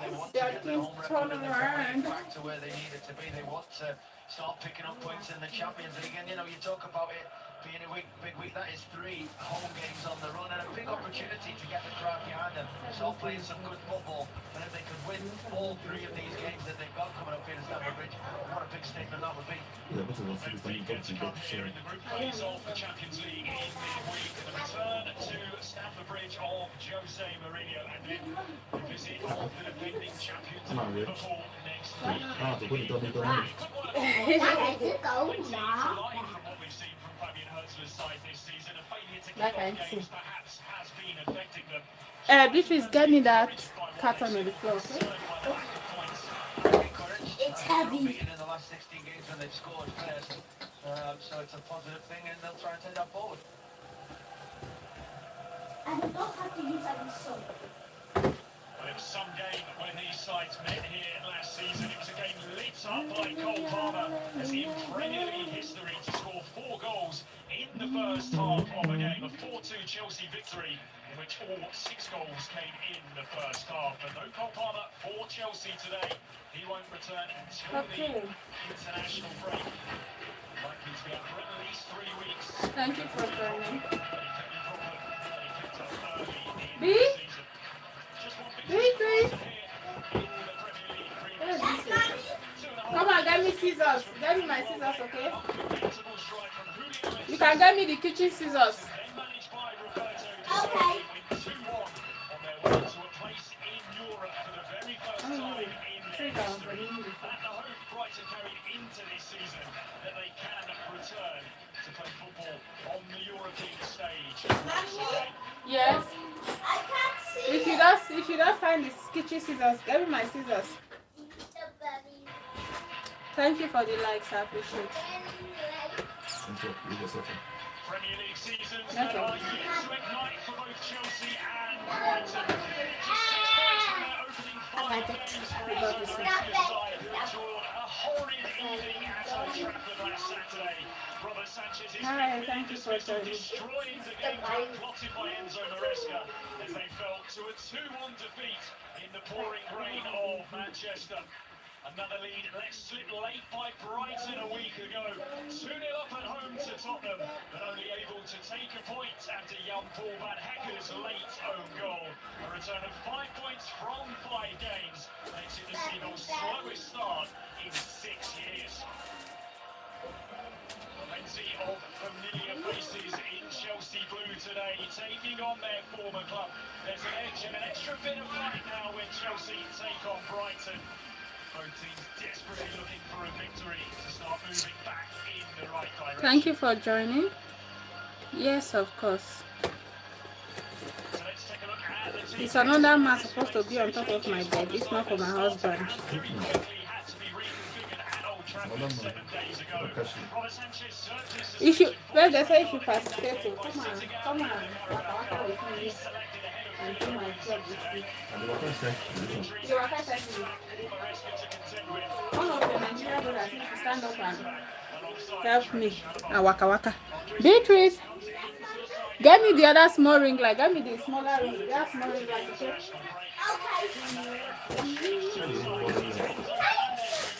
They want to get their home record and they're back to where they needed to be. They want to start picking up points in the Champions League. And, you know, you talk about it being a big week. That is 3 home games on the run and a big opportunity to get the crowd behind them. Start playing some good football. And if they could win all 3 of these games that they've got coming up here in Stamford Bridge, what a big statement that would be. Yeah, but it's a big to come here in the group phase of the Champions League in midweek. The return to Stamford Bridge of Jose Mourinho and then the visit of the defending champions of Liverpool next week. Beatrice, get me that carton on the floor, okay? It's heavy. In the last 16 games when they've scored first, so it's a positive thing, and they'll try and take that forward. And you don't have to use any soap. Well, it was some game when these sides met here last season. It was a game lit up by Cole Palmer as he in Premier League history to score 4 goals in the first half of a game, a 4-2 Chelsea victory, in which all 6 goals came in the first half. But no Cole Palmer for Chelsea today. He won't return until the international break. Likely to be out for at least 3 weeks. Thank you for joining. B? Please. Come on, get me scissors. Get me my scissors, okay? You can get me the kitchen scissors. Okay. Yes. I can't see. If you don't find the kitchen scissors, get me my scissors. Thank you for the likes, I appreciate it. Thank you. Premier League seasons that are yet to ignite for both Chelsea and Brighton. Just 6 points from their opening 5 games for the side who endured a horrid evening at Old Trafford last Saturday. Robert Sanchez is dismissal, destroying the game plan plotted by Enzo Maresca as they fell to a 2-1 defeat in the pouring rain of Manchester. Another lead let slip late by Brighton a week ago. 2-0 up at home to Tottenham, but only able to take a point after young Paul Van Hecker's late own goal. A return of 5 points from 5 games makes it the Seagulls' slowest start in 6 years. Plenty of familiar faces in Chelsea blue today, taking on their former club. There's an edge and an extra bit of fight now when Chelsea take on Brighton. Both teams desperately looking for a victory to start moving back in the right direction. Thank you for joining. Yes, of course. So let's take a look at the team. It's another man supposed to be on top of my bed. It's not for my husband. If you, well, they say if you participate, so come on, with me and do my job with you. You are perfect. One of the Nigerian brothers need to stand up and help me. Waka waka. Beatrice, get me the other small ring light. Get me the smaller ring. That small ring light. Okay?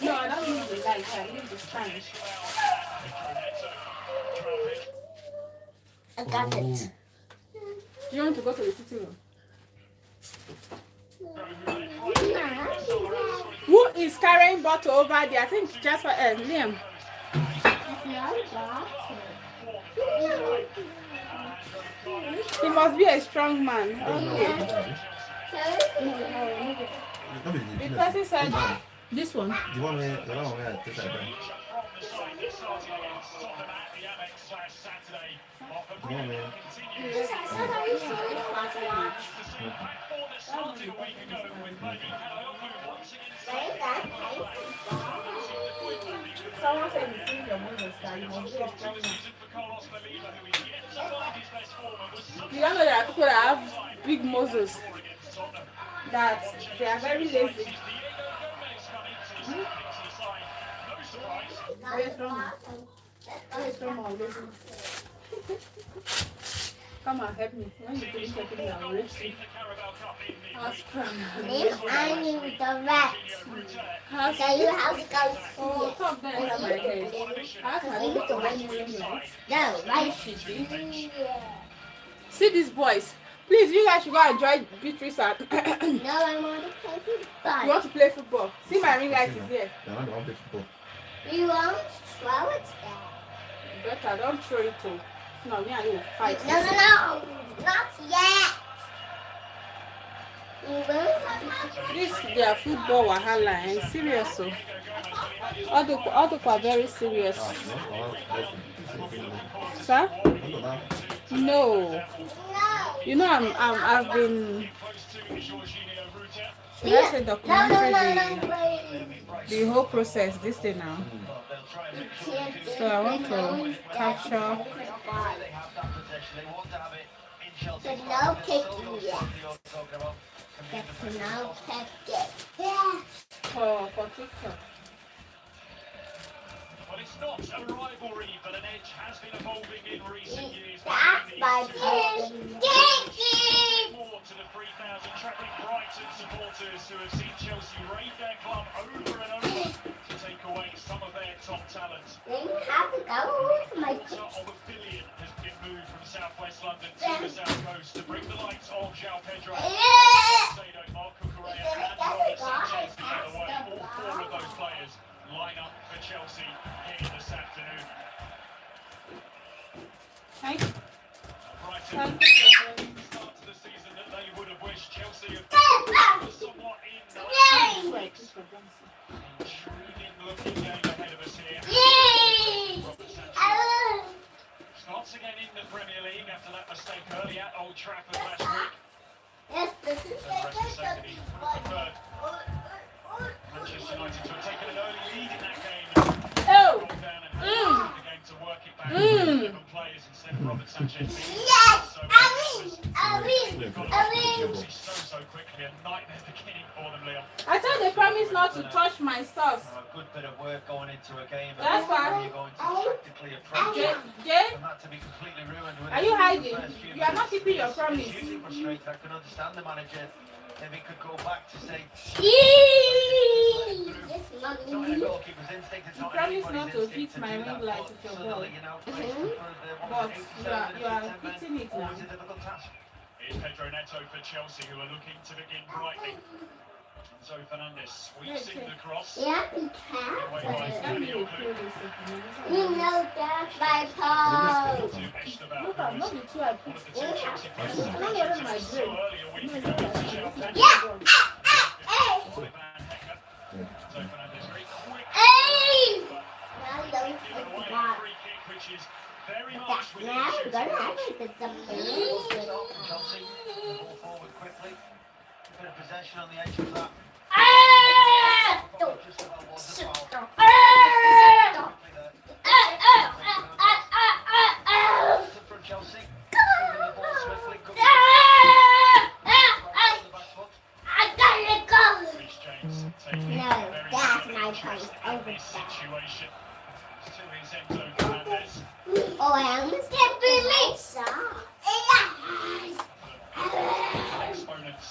No, I don't need the light. I need the stand. I got it. Do you want to go to the sitting room? Who is carrying bottle over there? I think just for Liam. He must be a strong man. Okay. The person said this one. The one where I take that back. Someone said you think your mother's guy, you must be a strong man. You don't know there are people that have big muscles, that they are very lazy. Very strong. Very strong or lazy. Come on, help me. When you finish everything, I'll race you. House If I knew the rat, so you have to go Oh, see top there, have my head. Ask my it. sister when you in here. No, right? See these boys. Please, you guys should go and join Beatrice and No, I want to play football. you want to play football. See my ring light is here. I want to play football. You won't throw it there. Better don't throw it to. No, me and you will fight. No, not yet. You will. This their football wahala and serious so. All the are very serious. Sir? No. You know I've been should I say documented the whole process this thing now. So I want to capture But no kicking yet. That's no kicking. Yeah. for TikTok. Well, it's not a rivalry, but an edge has been evolving in recent years. That's my kicking. More to the 3,000 travelling Brighton supporters who have seen Chelsea raid their club over and over to take away some of their top talent. Then you have to go with my So of $1 billion has been moved from southwest London to the south coast to bring the likes of João Pedro, Salcedo, Marco Correa and Robert Sanchez together away. All four of those players line up for Chelsea here this afternoon. Thank you. Brighton, Thank you. the start to the season that they would have wished Chelsea have somewhat intriguing looking game ahead of us here. Robert Sanchez starts again in the Premier League after that mistake early at Old Trafford last week. Yes, this is And the rest of the second, he preferred Manchester United to have taken an early lead in that game. Oh! Rolled down and had the game to work it back with 11 players instead of Robert Sanchez being Yes, so I mean. so quickly, a nightmare beginning for them, Leon. I thought they promised not to touch my stuff. A good bit of work going into a game. That's fine. You're going to tactically approach it. Jay, And that to be completely ruined. are you hiding? You are not keeping your promise. It's hugely frustrating. I can understand the manager if he could go back to say, Yes, it's not in a mommy. goalkeeper's instinct, it's not promise anybody's not to instinct hit my do that, ring light but with your suddenly, ball. you know, placed for the But 87 you are minutes, 10 men, hitting it now. always a difficult task. Here's Pedro Neto for Chelsea, who are looking to begin brightly. Zoe Fernandez sweeps in the cross. Yeah, be Away careful. by Daniel Blue. You know that's my pose. To Esteban, Look, I'm who not was the two I one put. of the two Chelsea players I'm not wearing my so drink. early a week ago to João Pedro. Yeah. Van Hecker. Zoe Fernandez very quick. Hey. But Now don't given take away the a ball. free kick, which is very much within Now the we're gonna shooting have range. to get the Chelsea, ball forward quickly. Bit of possession on the edge of that. Just about was a foul. From Chelsea. Moving the ball swiftly. Good on the back foot. Rhys James taking No, very that's good my interest point. in this situation. To his Enzo Fernandez. Oh, I almost can't believe Exponents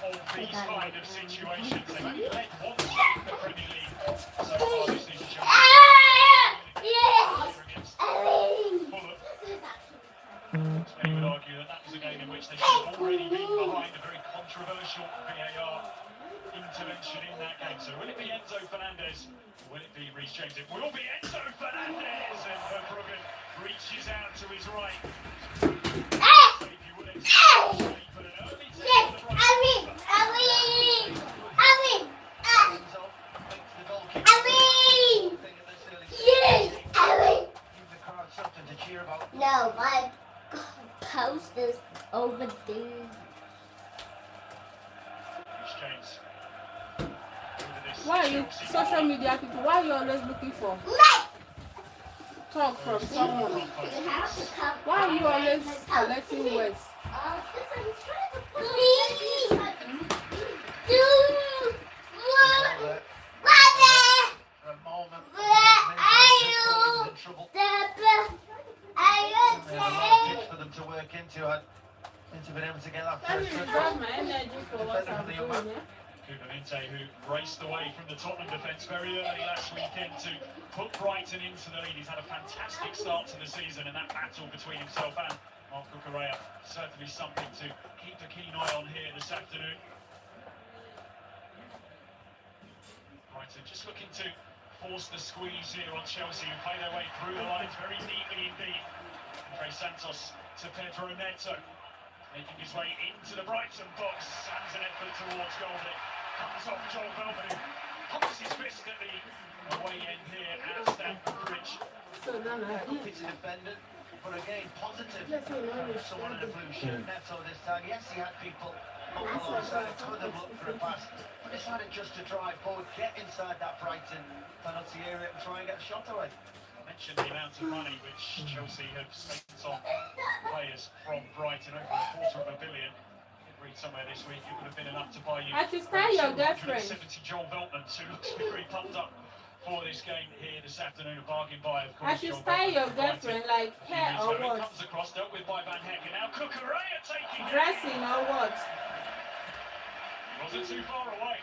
of these kind of situations. They've only led once in the Premier League so far this season. Against Fulham. Many would argue that that was a game in which they should have already been behind a very controversial VAR intervention in that game. So will it be Enzo Fernandez? Or will it be Rhys James? It will be Enzo Fernandez, and Verbruggen reaches out to his right. If you would expect to put an early tip on the right. Enzo makes the goalkeeper thing at this early stage. Give the crowd something to cheer about. No, my post is over there. Rhys James. Into this Why are you Chelsea social corner. media people? Why are you always looking for talk from someone? Why are you always collecting words? Please. For a moment, in trouble. They had a lot of pitch for them to work into. Had Cooper-Minte, who raced away from the Tottenham defence very early last weekend to put Brighton into the lead. He's had a fantastic start to the season, and that battle between himself and Marc Cucurella certainly something to keep a keen eye on here this afternoon. Brighton just looking to force the squeeze here on Chelsea, who play their way through the lines very neatly indeed. Andre Santos to Pedro Neto, making his way into the Brighton box. Sends an effort towards goal, but it comes off Joel Veltman, who pumps his fist at the away end here at Stamford Bridge. So then Good piece of defending, but again, positive from someone in a blue shirt. Neto this time. Yes, he had people up alongside, could have looked for a pass, but decided just to drive forward, get inside that Brighton penalty area and try and get a shot away. Mentioned the amount of money which Chelsea have spent on players from Brighton, over £250 million. I read somewhere this week it would have been enough to buy you. I should style your girlfriend. 270 Joel Veltman, who looks very pumped up for this game here this afternoon. A bargain buy, of course. I should style your girlfriend like hair or what? Comes across, dealt with by Van Heck, and now Cucurella taking it. Dressing or what? Wasn't too far away.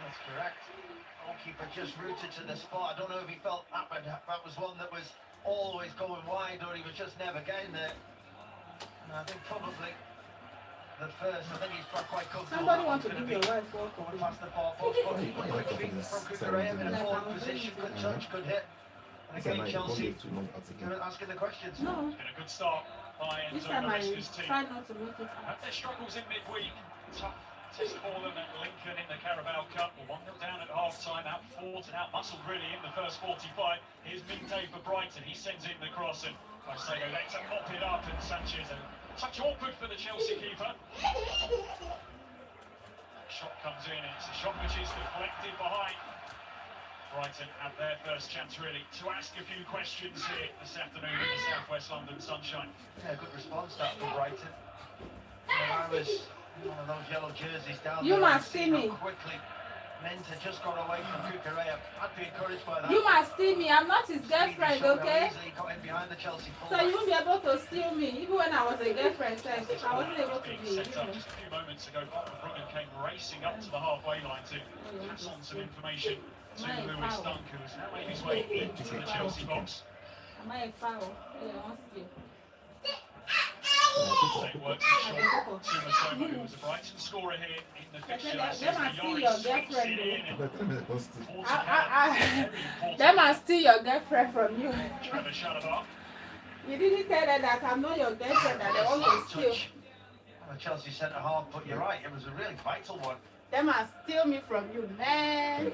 That's correct. Goalkeeper just rooted to the spot. I don't know if he felt that was one that was always going wide, or he was just never getting there. And I think probably the first, I think he's quite comfortable. Somebody wants to give your wife Past the far post, but quick feet from Cucurella in a forward position, good touch, good hit. And again, Chelsea asking the questions. No. It's been a good start by This Enzo time I Maresca's team. try not to make it. Had their struggles in midweek. Tough test for them at Lincoln in the Carabao Cup. 1-0 down at half-time, out-fought and out-muscled really in the first 45. Here's Minte for Brighton. He sends in the cross, and Caicedo lets him mop it up, and Sanchez, a touch awkward for the Chelsea keeper. Shot comes in, and it's a shot which is deflected behind. Brighton have their first chance really to ask a few questions here this afternoon in the southwest London sunshine. Yeah, good response that from Brighton. I was one of those yellow jerseys down You there. must see me. Quickly, Minte just got away from Cucurella. I'd be encouraged by that. You must steal me. I'm not his girlfriend, okay? Easily got in behind the Chelsea So you won't be able to steal me. Even when I was a girlfriend, I wasn't able to Being be. set up just a few moments ago, Bruggen came racing up to the halfway line to pass on some information to Lewis Dunk, who has now made his way into the Chelsea box. Am I a foul? Yeah, I want to steal. Same works for Sean Tumatoma, who was a Brighton scorer here in the fixture. They must steal your girlfriend. They They must steal your girlfriend from you. Trevor Chalobah. You didn't tell her that I'm not your girlfriend, that they want to steal. The Chelsea centre half, but you're right, it was a really vital one. They must steal me from you, man.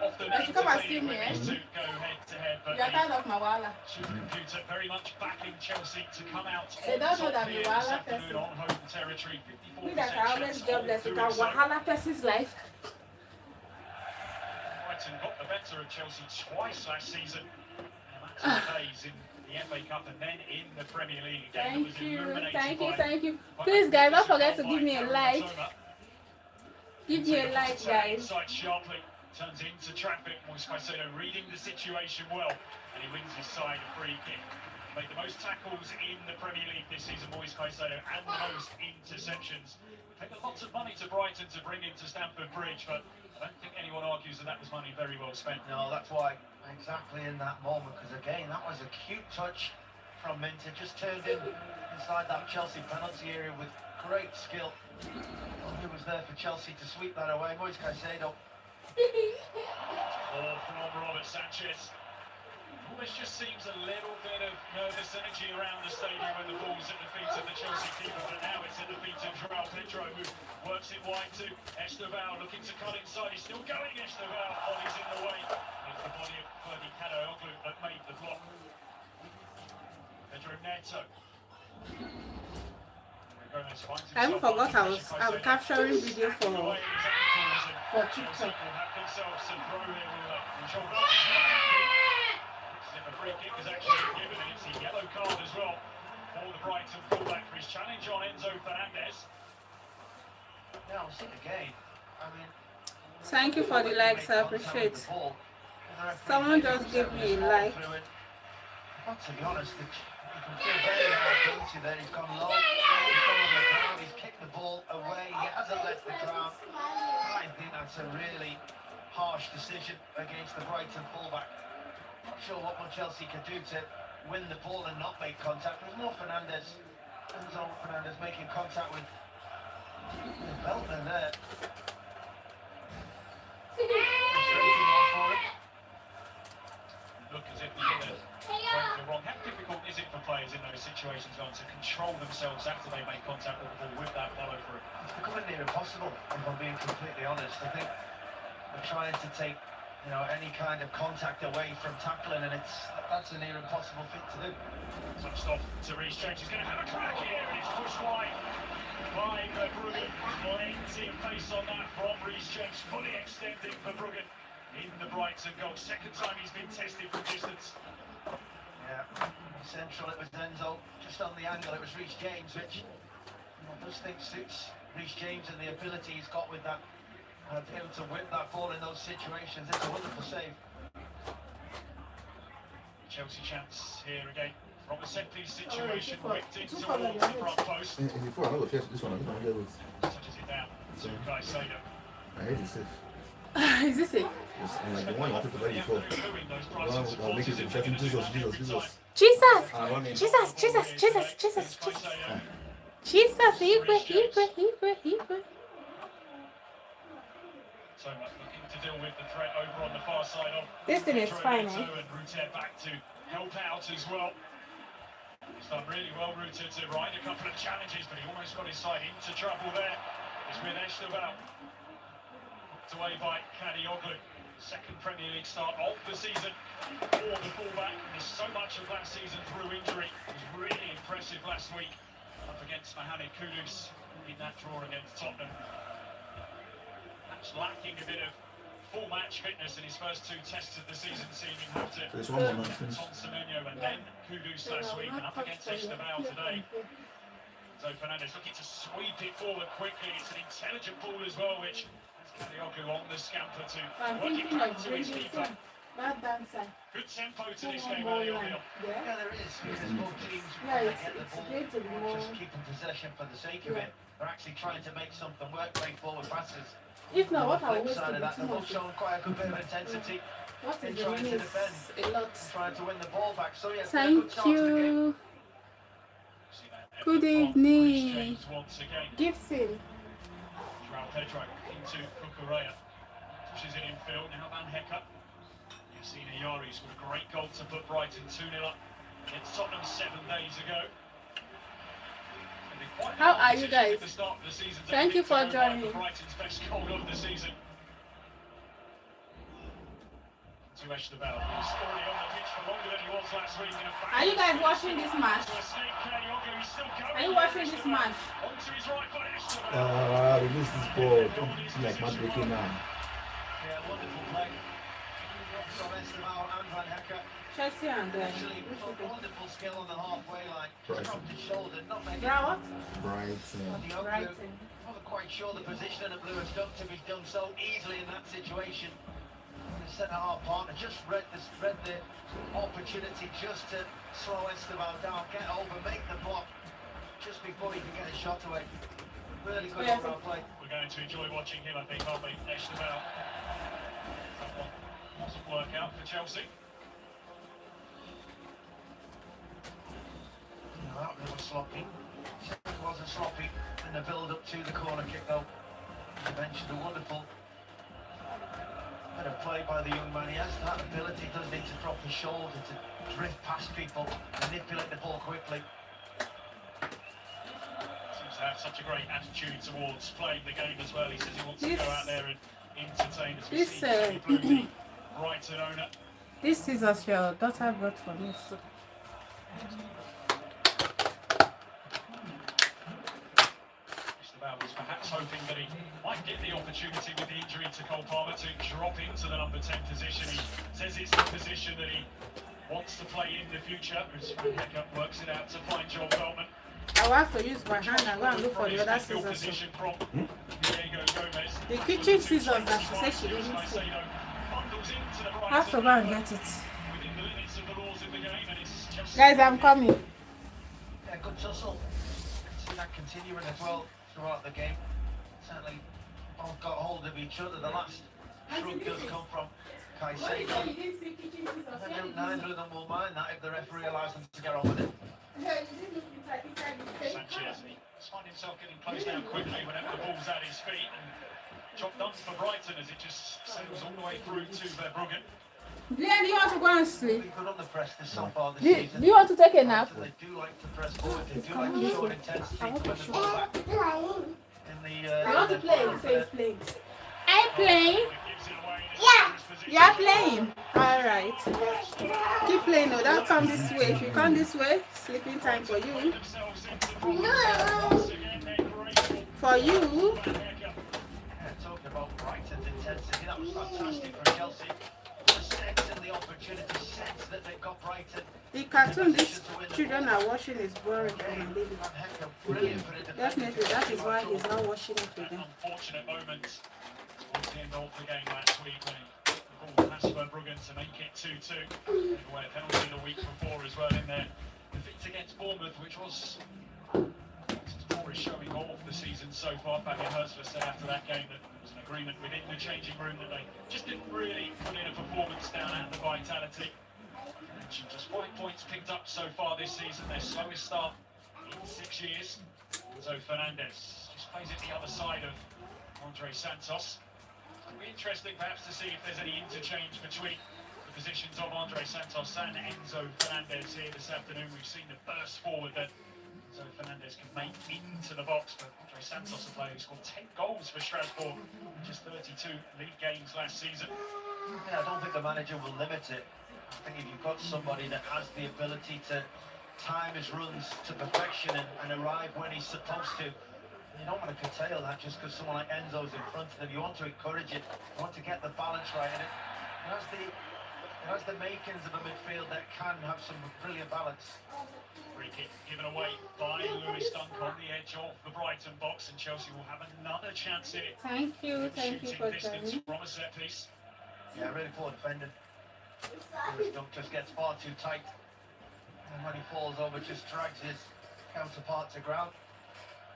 Often They should come and steal me, when eh? these two go head to head, but You're tired of my wala. Supercomputer very much backing Chelsea to come out They on don't know top that here Wala this afternoon person. on home territory. Me 54% that I always chance jobless, you of can doing so. wahala person's life. Brighton got the better of Chelsea twice last season. And that's days in the FA Cup and then in the Premier League. A game that was Thank you, illuminated thank you, by- thank you. by Please, guys, don't forget to by give me a Karen like. Matoma. Give me a like, guys. Inside sharply, turns into traffic. Moise Caicedo reading the situation well, and he wins his side a free kick. Made the most tackles in the Premier League this season, Moise Caicedo, and the most interceptions. Paid lots of money to Brighton to bring him to Stamford Bridge, but I don't think anyone argues that that was money very well spent. No, that's why, exactly in that moment, because again, that was a cute touch from Minte, just turned in inside that Chelsea penalty area with great skill. Who was there for Chelsea to sweep that away? Moise Caicedo. Ball from Robert Sanchez. Almost just seems a little bit of nervous energy around the stadium when the ball's at the feet of the Chelsea keeper, but now it's at the feet of João Pedro, who works it wide to Esteval, looking to cut inside. He's still going, Esteval. Body's in the way. It's the body of Ferdi Cadaoglu that made the block. Pedro Neto. I even forgot I'm capturing video for TikTok. Chelsea will have themselves some throw here. A free kick is actually given, and it's a yellow card as well for the Brighton fullback for his challenge on Enzo Fernandez. Now, see again. I mean, Thank you for the likes, I appreciate. Someone just gave me a like. But to be honest, you can feel very hard, don't you, there? He's gone low. He's gone on the ground. He's kicked the ball away. He hasn't left the ground. I think that's a really harsh decision against the Brighton fullback. Not sure what more Chelsea could do to win the ball and not make contact. There's more Fernandes. Enzo Fernandes making contact with Beltner there. Frustrating one for him. Look as if they're the wrong. How difficult is it for players in those situations to control themselves after they make contact with the ball with that follow through? It's becoming near impossible, if I'm being completely honest. I think we're trying to take, any kind of contact away from tackling, and that's a near impossible feat to do. Touched off to Reece James. He's going to have a crack here, and it's pushed wide by Bruggen. Plenty of pace on that from Reece James, fully extending for Bruggen in the Brighton goal. Second time he's been tested from distance. Yeah, central it was Enzo, just on the angle it was Reece James, which I just think suits Reece James and the ability he's got with that, to be able to whip that ball in those situations. It's a wonderful save. Chelsea chance here again from a set piece situation, whipped in towards the front post. Before I know the this one, I don't know what Touches it down to Caicedo. I hate this. Is this it? And like the one I took the day before. I'll make it to Jesus. Jesus! Jesus! Jesus! Jesus! Jesus! Jesus! Igwe. So much looking to deal with the threat over on the far side of This thing is fine, eh? And Ruter back to help out as well. He's done really well, Ruter, to ride a couple of challenges, but he almost got his side into trouble there. It's with Esteban. Knocked away by Kadioglu. Second Premier League start of the season for the fullback. There's so much of last season through injury. It was really impressive last week up against Mohamed Kudus in that draw against Tottenham. That's lacking a bit of full match fitness in his first two tests of the season, seeing him have to Tom Semenyo and then Kudus last week, and up against Esteban today. So Fernandes looking to sweep it forward quickly. It's an intelligent ball as well, which Kadioglu on the scamper to work it back to his keeper. Good tempo to this game early on. Yeah, there is. Because both teams, when they get the ball, just keeping possession for the sake of it. They're actually trying to make something work, play forward passes. If not, what I flip always side of that, do they've shown quite a good bit of intensity What in is the trying to minutes? defend, A lot. trying to win the ball back. So yeah, it's been a good Thank start to the game. you. Good evening. Gibson. João Pedro into Cucurella. Pushes it infield. Now Van Hecke. Yassine Yari's got a great goal to put Brighton 2-0 up against Tottenham 7 days ago. How are you guys? Thank you for joining. Brighton's best goal of the season. To Esteban, who's already on the pitch for longer than he was last week. Are you guys watching this match? Are you watching this match? Release this ball. Don't be like man breaking now. Yeah, wonderful play from Esteban and Van Hecke. Chelsea and Actually, wonderful skill on the halfway line. Just dropped his shoulder, not making What? Kadioglu Brighton. wasn't quite sure the position of Lewis Dunk to be done so easily in that situation. The centre-half partner just read the opportunity just to slow Esteban down, get over, make the block just before he can get his shot away. Really good all-round play. We're going to enjoy watching him, I think, aren't we? Esteban. That one doesn't work out for Chelsea. That was sloppy. It wasn't sloppy in the build-up to the corner kick, though. You mentioned a wonderful bit of play by the young man. He has that ability, doesn't he, to drop his shoulder, to drift past people, manipulate the ball quickly. Seems to have such a great attitude towards playing the game as well. He says he wants to go out there and entertain us. We see Tony Bloom, the Brighton owner. This scissors your daughter brought for me. So. Was perhaps hoping that he might get the opportunity with the injury to Cole Palmer to drop into the number 10 position. He says it's the position that he wants to play in the future. As Van Hecke works it out to find Joel Bellman. I will have to use my hand and go and look for the other scissors. From Diego Gomez. The kitchen scissors that she said she didn't see. I have to go and get it. Guys, I'm coming. Yeah, good tussle. See that continuing as well throughout the game. Certainly both got hold of each other. The last shrug does come from Caicedo. And neither of them will mind that if the referee allows them to get on with it. Sanchez, he's finding himself getting close down quickly whenever the ball's at his feet. And job done for Brighton as it just sails all the way through to Verbruggen. Glenn, do you want to go and sleep? Good on the press this so far this Do season. you want to take a nap? They do like to press forward. They do like to show intensity to win the ball back. In the, You want to play? Say it's playing. I'm playing. Gives it away in his Yeah. position. You're playing. Alright. Keep playing. No, don't come this way. If you come this way, sleeping time for you. Themselves into the once again, they're grateful. For you. Yeah, talking about Brighton's intensity, that was fantastic from Chelsea. The sense and the opportunity, sense that they've got Brighton. The cartoon these children are watching is boring for my baby. Van Hecker, brilliant for the defender. Definitely, that is why he's not watching it with them. Unfortunate moment towards the end of the game last week when the ball passed Verbruggen to make it 2-2. Away a penalty the week before as well in their defeat against Bournemouth, which was the poorest showing of the season so far. Fabian Hurstler said after that game that there was an agreement within the changing room that they just didn't really put in a performance down at the Vitality. Just 5 points picked up so far this season, their slowest start in 6 years. Enzo Fernandez just plays it the other side of Andre Santos. It'll be interesting perhaps to see if there's any interchange between the positions of Andre Santos and Enzo Fernandez here this afternoon. We've seen the burst forward that Enzo Fernandez can make into the box, but Andre Santos, a player who scored 10 goals for Strasbourg in just 32 league games last season. Yeah, I don't think the manager will limit it. I think if you've got somebody that has the ability to time his runs to perfection and arrive when he's supposed to, you don't want to curtail that just because someone like Enzo's in front of them. You want to encourage it. You want to get the balance right in it. It has the makings of a midfield that can have some brilliant balance. Free kick given away by Lewis Dunk on the edge of the Brighton box, and Chelsea will have another chance in it. Thank you Shooting for distance joining. from a set piece. Yeah, really poor defending. Lewis Dunk just gets far too tight. And when he falls over, just drags his counterpart to ground.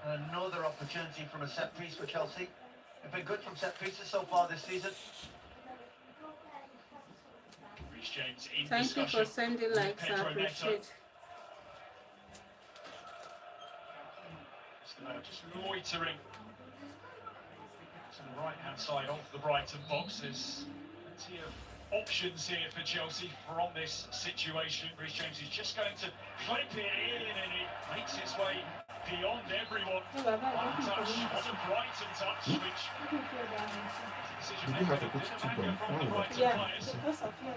And another opportunity from a set piece for Chelsea. They've been good from set pieces so far this season. Reece James in Thank you discussion for sending with likes. I Pedro Neto. appreciate. Just loitering to the right-hand side of the Brighton box. There's plenty of options here for Chelsea from this situation. Reece James is just going to clip it in, and it makes its way beyond everyone. One touch, was a Brighton touch, which decision You do have to making put didn't two matter down. from the Brighton Yeah, players. because of you.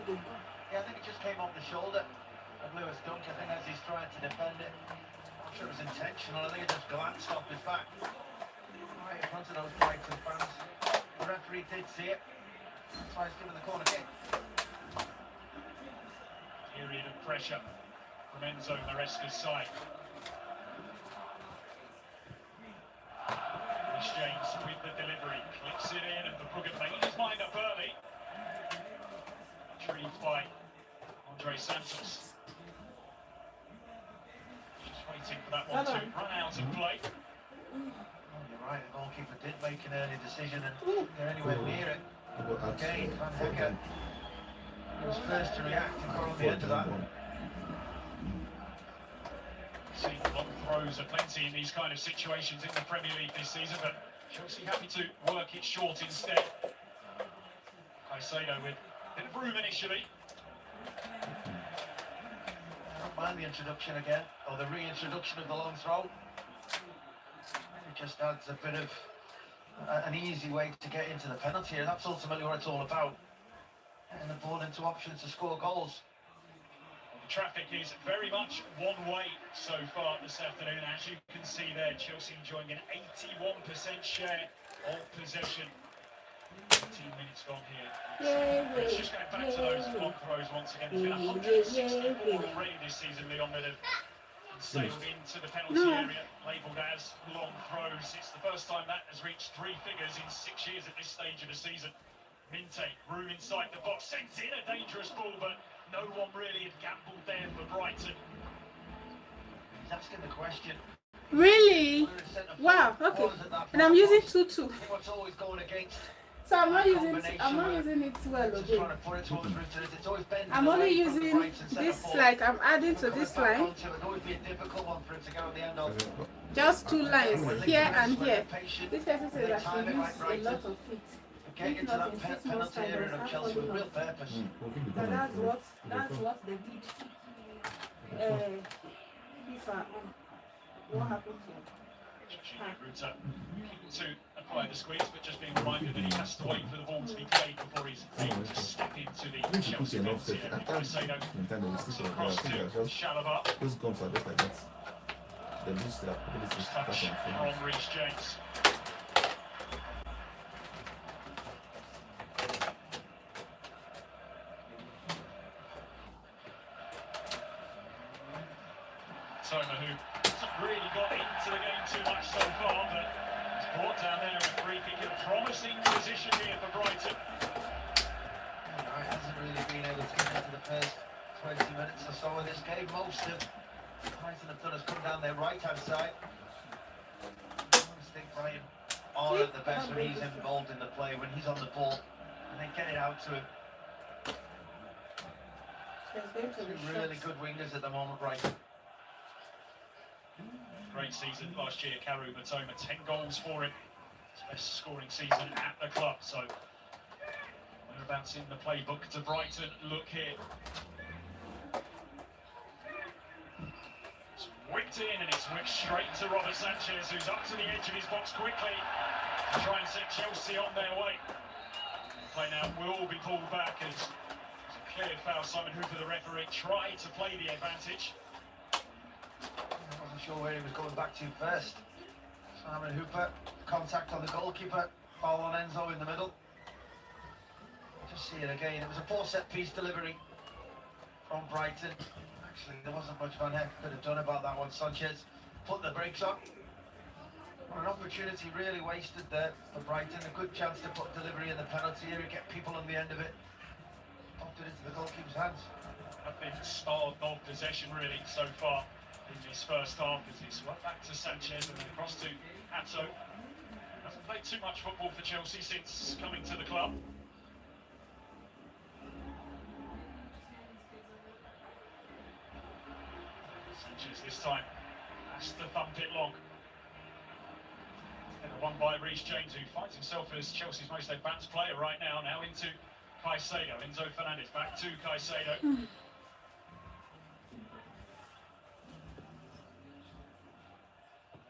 Yeah, I think it just came off the shoulder of Lewis Dunk. I think as he's trying to defend it, I'm sure it was intentional. I think it just glanced off his back. Right in front of those Brighton fans. The referee did see it. That's why he's given the corner kick. Period of pressure from Enzo Maresca's side. Reece James with the delivery, clips it in, and Verbruggen made his mind up early. Retrieved by Andre Santos. Just waiting for that one to run out of play. Oh, you're right, the goalkeeper did make an early decision and they're anywhere near it. Again, Van Hecker was first to react and got on the end of that. Seen long throws are plenty in these kind of situations in the Premier League this season, but Chelsea happy to work it short instead. Caicedo with a bit of room initially. I don't mind the introduction again, or the reintroduction of the long throw. It just adds a bit of an easy way to get into the penalty area. That's ultimately what it's all about. And the ball into options to score goals. The traffic is very much one way so far this afternoon. As you can see there, Chelsea enjoying an 81% share of possession. 18 minutes gone here. It's just going back to those long throws once again. There's been 164 already this season, Leon, that have sailed into the penalty area, labelled as long throws. It's the first time that has reached 3 figures in 6 years at this stage of the season. Minte, room inside the box, sends in a dangerous ball, but no one really had gambled there for Brighton. He's asking the question. Really? Wow, okay. And I'm using 2-2. What's always going against? So I'm not using it well again. I'm only using this like I'm adding to this line. Just 2 lines here and here. This person says I should use a lot of it. If not in 6 months time, there's actually not. But that's what they did. FIFA. What happened here? Ruta to apply the squeeze, but just being reminded that he has to wait for the ball to be played before he's able to step into the Chelsea penalty area. Caicedo across to Chalobah. Those guns are just like that. They lose their ability to Touch touch from Reece James. Toma, who hasn't really got into the game too much so far, but he's brought down there a free kick in a promising position here for Brighton. He hasn't really been able to get into the first 20 minutes or so of this game. Most of Brighton have done is come down their right-hand side. I always think Brighton are at the best when he's involved in the play, when he's on the ball, and they get it out to him. Two really good wingers at the moment, Brighton. Great season last year, Karu Matoma, 10 goals for him. His best scoring season at the club, so whereabouts in the playbook to Brighton. Look here. It's whipped in and it's whipped straight to Robert Sanchez, who's up to the edge of his box quickly to try and set Chelsea on their way. The play now will be pulled back as it's a clear foul. Simon Hooper, the referee, tried to play the advantage. I wasn't sure where he was going back to first. Simon Hooper, contact on the goalkeeper, foul on Enzo in the middle. Just see it again. It was a poor set-piece delivery from Brighton. Actually, there wasn't much Van Heck could have done about that one. Sanchez put the brakes on. An opportunity really wasted there for Brighton. A good chance to put delivery in the penalty area, get people on the end of it. Popped it into the goalkeeper's hands. I've been starved of possession really so far in this first half as he's right back to Sanchez and then across to Hato. Hasn't played too much football for Chelsea since coming to the club. Sanchez this time has to thump it long. And one by Reece James, who finds himself as Chelsea's most advanced player right now. Now into Caicedo, Enzo Fernandez, back to Caicedo.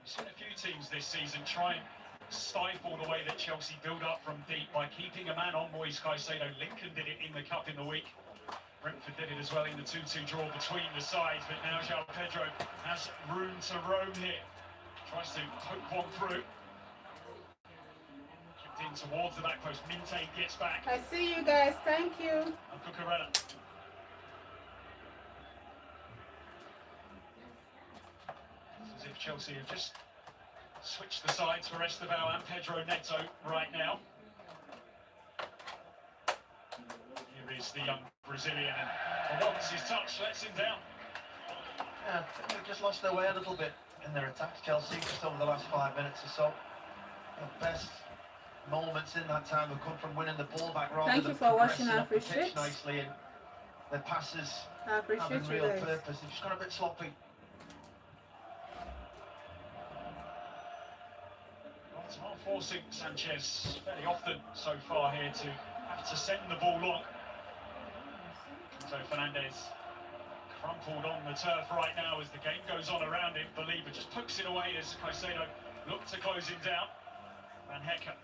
We've seen a few teams this season try and stifle the way that Chelsea build up from deep by keeping a man on Moise Caicedo. Lincoln did it in the Cup in the week. Brentford did it as well in the 2-2 draw between the sides, but now João Pedro has room to roam here. Tries to poke one through. Kicked in towards the back post. Minte gets back. I see you guys, thank you. And Cucurella. As if Chelsea have just switched the sides for Esteval and Pedro Neto right now. Here is the young Brazilian, and for once his touch lets him down. Yeah, they've just lost their way a little bit in their attacks, Chelsea, just over the last 5 minutes or so. The best moments in that time have come from winning the ball back rather Thank than you for watching. progressing I up the pitch appreciate. nicely, and their passes I appreciate having you real guys. purpose. They've just gone a bit sloppy. It's not forcing Sanchez fairly often so far here to have to send the ball long. So Fernandez crumpled on the turf right now as the game goes on around him. Believer just pokes it away as Caicedo looked to close him down. Van Hecker.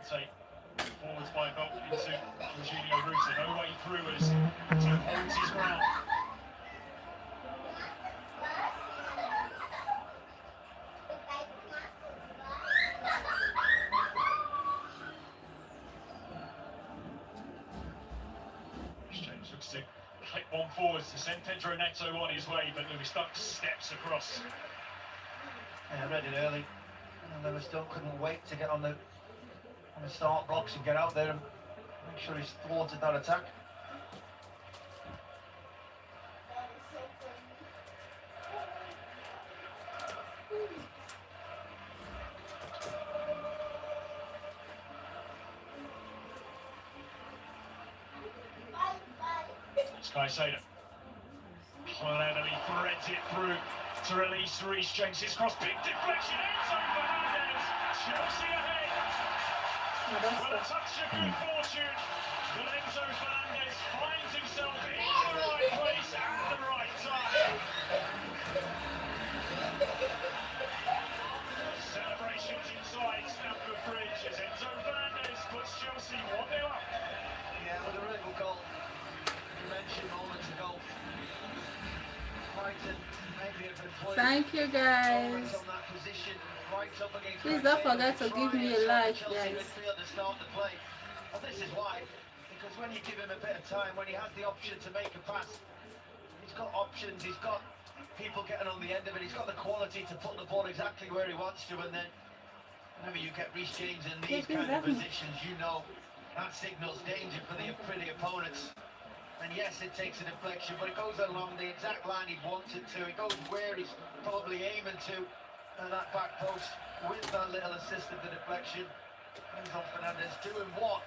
Say forwards by Volt into Jorginho Ruta. No way through as Hato holds his ground. James looks to clip one forwards to send Pedro Neto on his way, but Lewis Dunk steps across. Yeah, I read it early. And Lewis Dunk couldn't wait to get on the start blocks and get out there and make sure he's thwarted that attack. Caicedo. Cleverly threads it through to release Reece James. His cross, big deflection. Enzo Fernandez. Chelsea ahead. Well, a touch of good fortune. But Enzo Fernandez finds himself in the right place at the right time. Celebrations inside Stamford Bridge as Enzo Fernandez puts Chelsea 1-0 up. Yeah, with a really good goal. You mentioned moments ago. Brighton maybe have been playing. Thank you guys. On that position, right up against Please don't forget to give me a like, guys. Midfield to start the play. And this is why, because when you give him a bit of time, when he has the option to make a pass, he's got options, he's got people getting on the end of it, he's got the quality to put the ball exactly where he wants to, and then whenever you get Reece James in these kind of positions, you know that signals danger for the opponents. And yes, it takes a deflection, but it goes along the exact line he wanted to. It goes where he's probably aiming to, and that back post with that little assist of the deflection. Enzo Fernandez doing what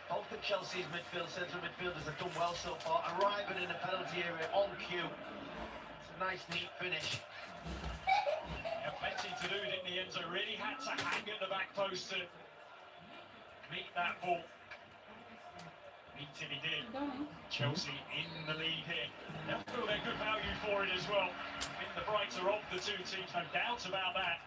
both of Chelsea's central midfielders have done well so far, arriving in the penalty area on cue. It's a nice, neat finish. Yeah, plenty to do, didn't he? Enzo really had to hang at the back post to meet that ball. Meet it he did. Chelsea in the lead here. They'll feel they're good value for it as well. In the brighter of the two teams, no doubt about that.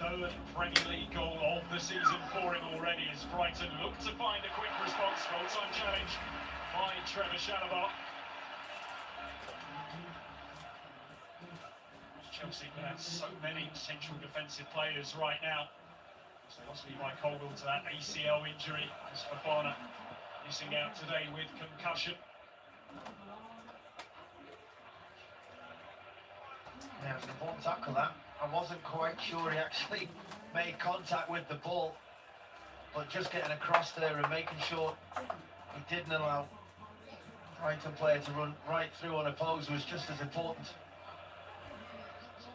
Third Premier League goal of the season for him already as Brighton look to find a quick response. Goal-time challenge by Trevor Chalobah. Chelsea have so many central defensive players right now. So they lost Levi Colwill to that ACL injury. As Fofana missing out today with concussion. Yeah, it's an important tackle that. I wasn't quite sure he actually made contact with the ball, but just getting across there and making sure he didn't allow Brighton player to run right through unopposed was just as important.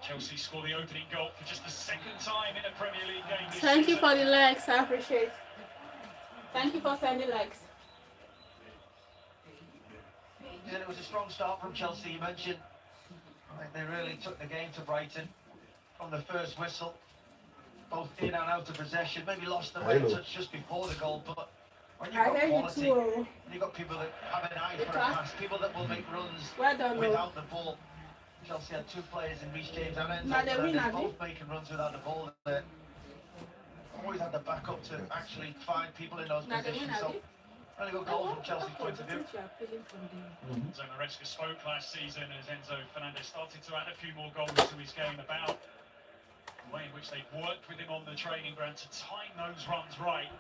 Chelsea score the opening goal for just the second time in a Premier League game this Thank you season. for the likes, I appreciate it. Thank you for sending likes. Yeah, it was a strong start from Chelsea, you mentioned. I think they really took the game to Brighton from the first whistle. Both in and out of possession, maybe lost the way touch just before the goal, but when you've got quality, when you've got people that have an eye for a pass, people that will make runs without the ball. Chelsea had two players in Reece James and Enzo, both making runs without the ball. Always had the backup to actually find people in those positions. So, really good goal from Chelsea's point of view. So Maresca spoke last season as Enzo Fernandez started to add a few more goals to his game about the way in which they've worked with him on the training ground to time those runs right.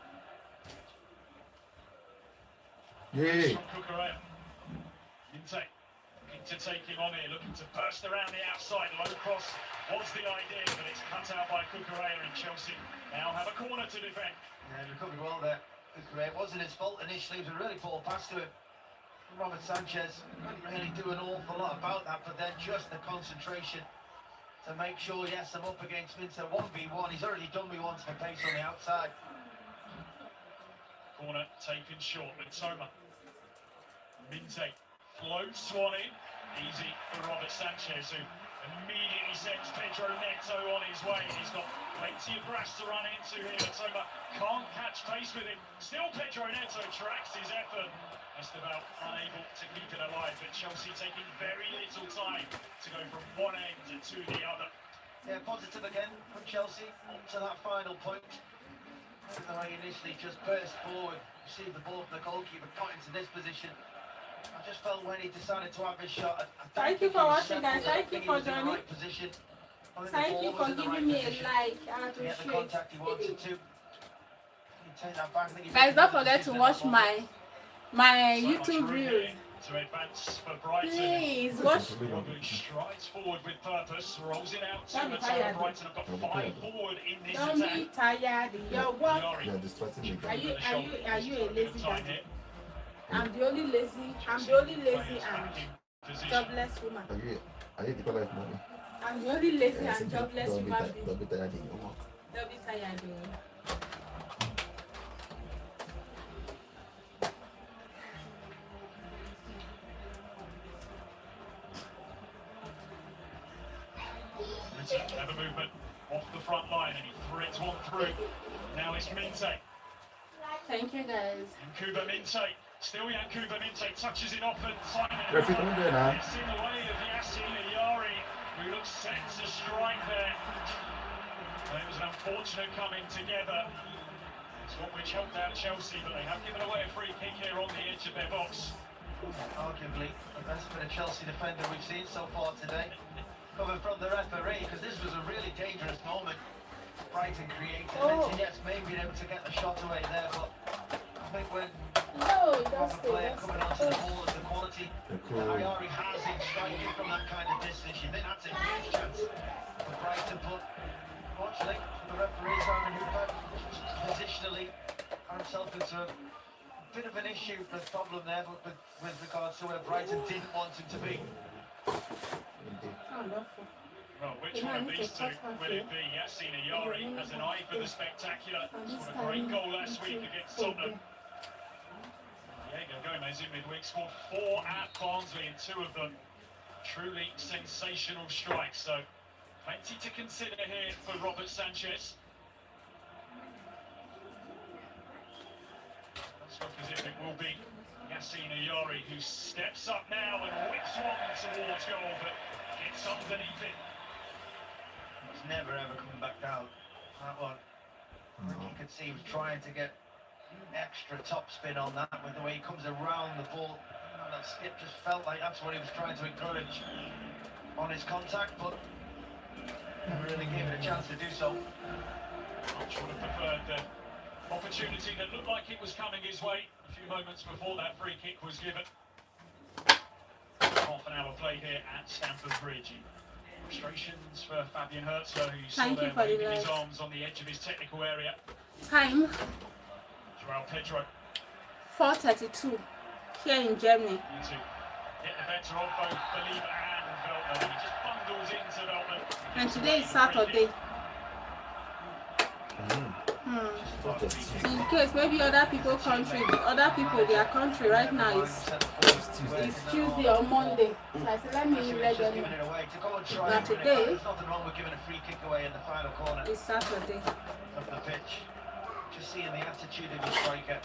Yeah. Cucurella. Minte looking to take him on here, looking to burst around the outside. Low cross was the idea, but it's cut out by Cucurella, and Chelsea now have a corner to defend. Yeah, he recovered well there. It wasn't his fault initially, it was a really poor pass to him. Robert Sanchez couldn't really do an awful lot about that, but then just the concentration to make sure, yes, I'm up against Minter 1v1. He's already done me once for pace on the outside. Corner taken short, Mitoma. Minte floats one in. Easy for Robert Sanchez, who immediately sends Pedro Neto on his way. He's got plenty of grass to run into here. Mitoma can't catch pace with him. Still Pedro Neto tracks his effort. Just about unable to keep it alive, but Chelsea taking very little time to go from one end to the other. Yeah, positive again from Chelsea up to that final point. He initially just burst forward, received the ball from the goalkeeper, got into this position. I just felt when he decided to have his shot. Thank you for watching, guys. Thank you for joining. Thank you for giving me a like. I appreciate it. Guys, don't forget to watch my YouTube reels. To advance for Brighton. Please watch. Strides forward with purpose, rolls it out to the top. Brighton have got 5 forward in this attack. Don't be tired. You're what? Yeah, distracting me. Are you a lazy guy? I'm the only lazy and jobless woman. Are you the life money? I'm the only lazy and jobless human being. Don't be tired in your work. Don't be tired. movement off the front line, and he threads one through. Now it's Minte. Thank you, guys. Yankuba Minte. Still Yankuba Minte touches it off and Simon Referee, come on there now. gets in the way of Yassine Ayari, who looks set to strike there. It was an unfortunate coming together. It's what which helped out Chelsea, but they have given away a free kick here on the edge of their box. Arguably the best bit of Chelsea defender we've seen so far today. Coming from the referee, because this was a really dangerous moment. Brighton created it, yes, maybe able to get the shot away there, but I think when a player coming onto the ball of the quality that Ayari has in striking from that kind of distance, you think that's a huge chance for Brighton, but unfortunately for the referee, Simon Hooper, positionally got himself into a bit of an issue, the problem there, but with regards to where Brighton didn't want him to be. Well, which one of these two will it be? Yassine Ayari has an eye for the spectacular. Scored a great goal last week against Tottenham. Diego Gomez in midweek scored 4 at Barnsley, and 2 of them truly sensational strikes. So plenty to consider here for Robert Sanchez. Let's look as if it will be Yassine Ayari who steps up now and whips one towards goal, but gets underneath it. He's never ever coming back down. That one, you could see he was trying to get extra top spin on that with the way he comes around the ball. That skip just felt like that's what he was trying to encourage on his contact, but never really gave it a chance to do so. Much would have preferred the opportunity that looked like it was coming his way a few moments before that free kick was given. Half an hour play here at Stamford Bridge. Frustrations for Fabian Herzler, who saw there waving his arms on the edge of his technical area. Time. Joao Pedro. 4:32 here in Germany. You two get the better of both Believer and Veltman. He just bundles into Veltman. And today is Saturday. In case maybe other people their country right now is Tuesday or Monday. So I said, let me let them know that today is Saturday. Of the pitch. Just seeing the attitude of your striker.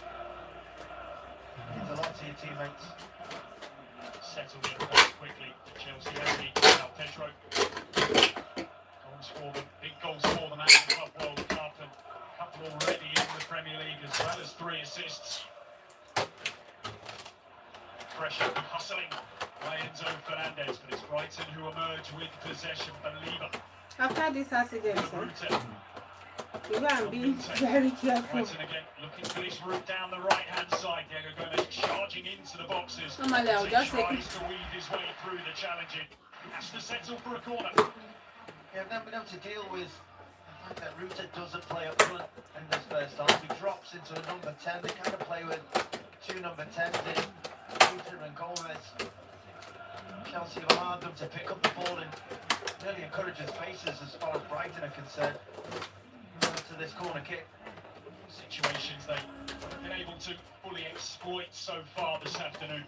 Means a lot to your teammates. Settled in very quickly. Chelsea only. Now Pedro. Goals for them. Big goals for them at the Club World Cup, and a couple already in the Premier League as well as 3 assists. Pressure and hustling by Enzo Fernandez, but it's Brighton who emerge with possession. Believer. After this accident, you gotta be very careful. Brighton again looking for this route down the right-hand side. Diego Gomez charging into the boxes. Normally, I'll just tries to weave his way through the challenging. Has to settle for a corner. Yeah, I've never been able to deal with the fact that Ruta doesn't play up front in this first half. He drops into a number 10. They kind of play with 2 number 10s in Ruta and Gomez. Chelsea have allowed them to pick up the ball and really encourages paces as far as Brighton are concerned. To this corner kick. Situations they've been able to fully exploit so far this afternoon.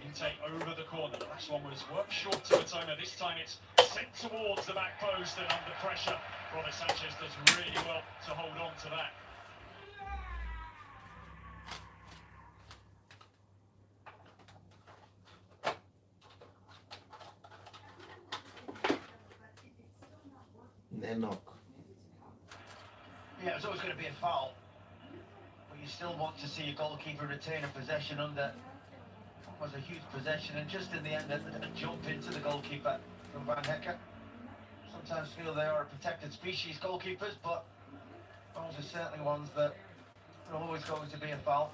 Intake over the corner. The last one was worked short to Matoma. This time it's sent towards the back post and under pressure. Robert Sanchez does really well to hold on to that. Yeah, it's always going to be a foul, but you still want to see your goalkeeper retain a possession under what was a huge possession, and just in the end a jump into the goalkeeper from Van Hecker. Sometimes feel they are a protected species, goalkeepers, but those are certainly ones that are always going to be a foul.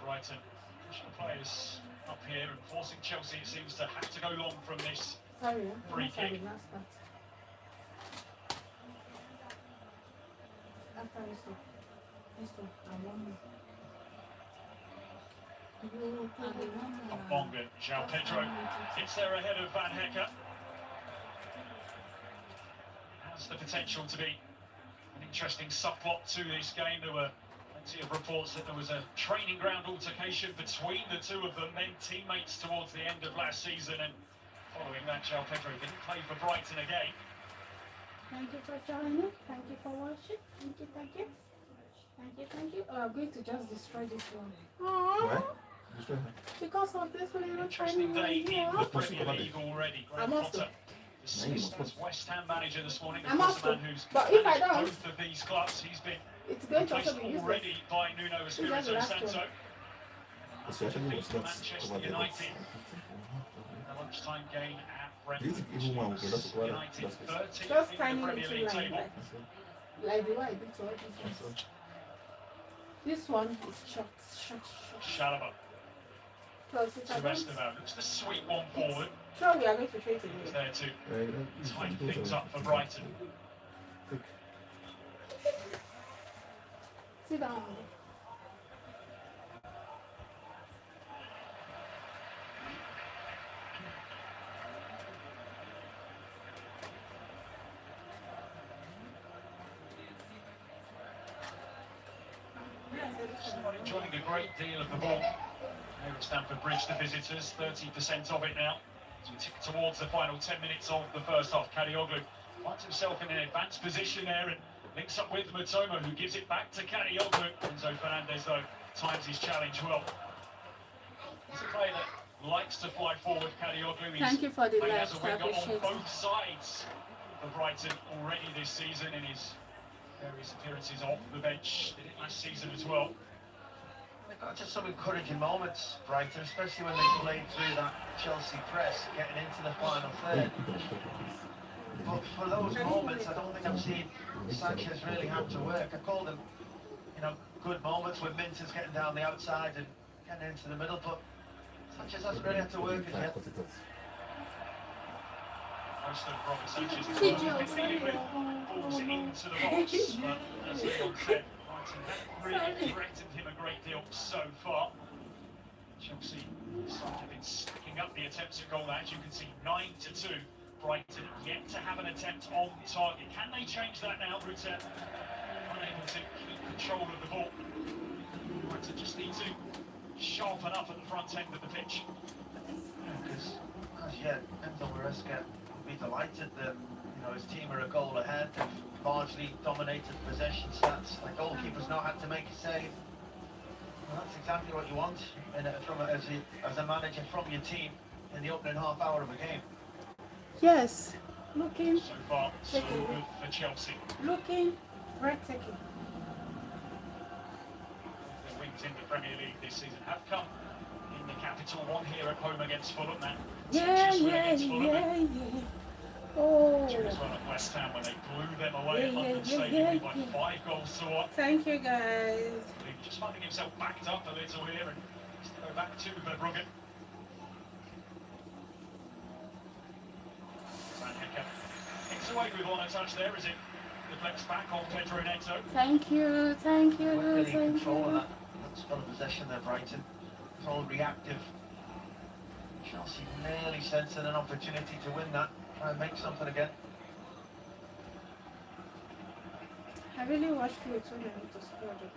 Brighton pushing players up here and forcing Chelsea, it seems, to have to go long from this free kick. Bonga, Joao Pedro hits there ahead of Van Hecker. Has the potential to be an interesting subplot to this game. There were plenty of reports that there was a training ground altercation between the 2 of them, then teammates towards the end of last season, and Following that, João Pedro didn't play for Brighton again. Thank you for joining. Thank you for watching. Thank you, thank you. Thank you, thank you. Oh, I'm going to just destroy this one. Why? Aww. Because of this one, you're not Interesting day in the trying. Premier League already. Graham I'm off Potter, to. dismissed as West Ham manager this morning. I'm Of course, off the man to. who's But if I managed don't, both of these clubs. He's been it's going to replaced also be useless. already by Nuno It's just the Espirito last Santo. one. Defeat for Manchester United. A lunchtime game at Brentford. United 13th Just in tiny the Premier little League line, table. like the way I did to all these ones. This one is short. Shalaba Plus, if I to don't, Esteban. Looks the sweet one forward. sure we are going to trade it He's anyway. there to tighten things up for Brighton. Sit down. Not enjoying a great deal of the ball. Here at Stamford Bridge, the visitors, 30% of it now. As we tick towards the final 10 minutes of the first half, Kadioglu finds himself in an advanced position there and links up with Matoma, who gives it back to Kadioglu. Enzo Fernandez, though, times his challenge well. He's a player that likes to fly forward, Kadioglu. Thank you for the played like, as a I winger appreciate on it. both sides for Brighton already this season in his various appearances off the bench. Did it last season as well. They've got just some encouraging moments, Brighton, especially when they played through that Chelsea press, getting into the final third. But for those moments, I don't think I've seen Sanchez really have to work. I call them, good moments when Minton's getting down the outside and getting into the middle, but Sanchez hasn't really had to work as yet. Most of Robert Sanchez's work has been dealing with balls into the box, but as Leon said, Brighton haven't really threatened him a great deal so far. Chelsea have been stacking up the attempts at goal. As you can see, 9-2. Brighton yet to have an attempt on target. Can they change that now? Rutte unable to keep control of the ball. Brighton just need to sharpen up at the front end of the pitch. Because as yet, Enzo Maresca would be delighted that his team are a goal ahead. They've largely dominated possession stats. The goalkeeper's not had to make a save. Well, that's exactly what you want as a manager from your team in the opening half hour of a game. Yes, looking So far, so good for Chelsea. breathtaking. The wins in the Premier League this season have come in the capital. One here at home against Fulham. That Yeah. Oh. Two as well at West Ham when they blew them away at London Stadium by 5 goals to 1. Thank you, guys. Just finding himself backed up a little here and just go back to Verbruggen. It's away with one touch there as it deflects back on Pedro Neto. Thank you. Really control of that spell of possession there, Brighton. It's all reactive. Chelsea nearly sensing an opportunity to win that, try and make something again. I really watched it when I went to squad.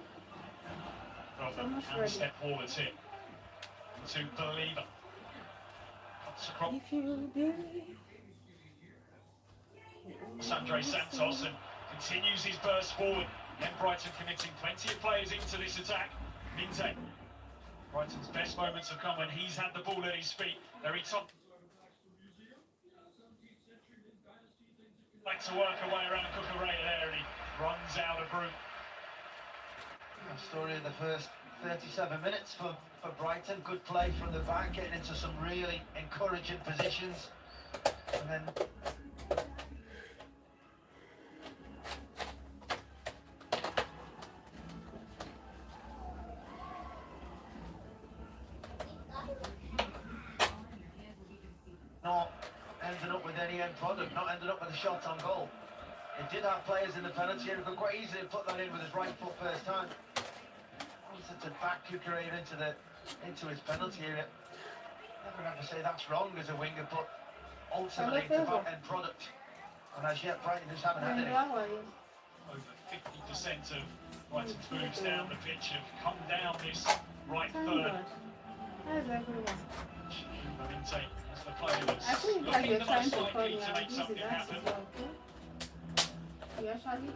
Robin can step forwards here to Believer. Cuts across If you believe. Sandre Santos and continues his burst forward. Then Brighton committing plenty of players into this attack. Minte. Brighton's best moments have come when he's had the ball at his feet. Very top. Like to work away around Cucurella there and he runs out of room. The story of the first 37 minutes for Brighton. Good play from the back, getting into some really encouraging positions. And then not ended up with any end product, not ended up with a shot on goal. It did have players in the penalty area who could quite easily put that in with his right foot first time. Wanted to back Cucurella into his penalty area. Never have to say that's wrong as a winger, but ultimately it's about end product. And as yet, Brighton just haven't had any. Over 50% of Brighton's moves down the pitch have come down this right third. How's everyone? As the player that's I think that looking you're the trying most to call likely me. to I'm make busy. something That's happen. okay. You actually?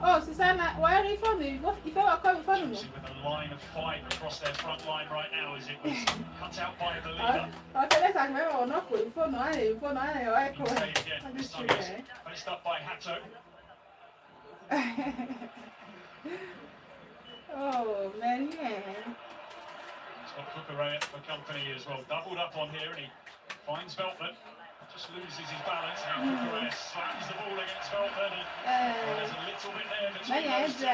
Oh, Susanna, why are you phoning? If I were calling phone me. Chelsea with a line of 5 across their front line right now as it was cut out by the leader. Okay, let's talk about not calling phone. I phone. I call. Again, this time it's faced up by Hato. Oh, man, yeah. He's got Kukurea for company as well. Doubled up on here and he finds Veltman. Just loses his balance. Now Kukurea slams the ball against Veltman and there's a little bit there between those two.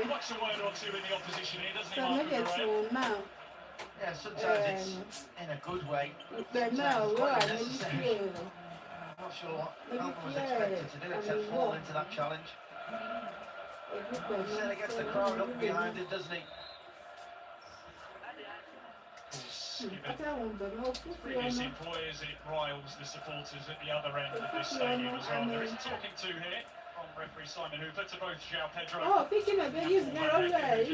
Plucks a word or two in the opposition here, doesn't he, Mark Kukurea? Yeah, sometimes it's in a good way. But no, Sometimes it's quite well, unnecessary. Midfield. I'm not sure what Veltman was expected to do except fall into that challenge. He certainly gets the crowd up behind him, doesn't he? Previous employers, it riles the supporters at the other end of this stadium as well. There is a talking to here from referee Simon Hooper to both João Pedro. Oh, thinking of it, he's very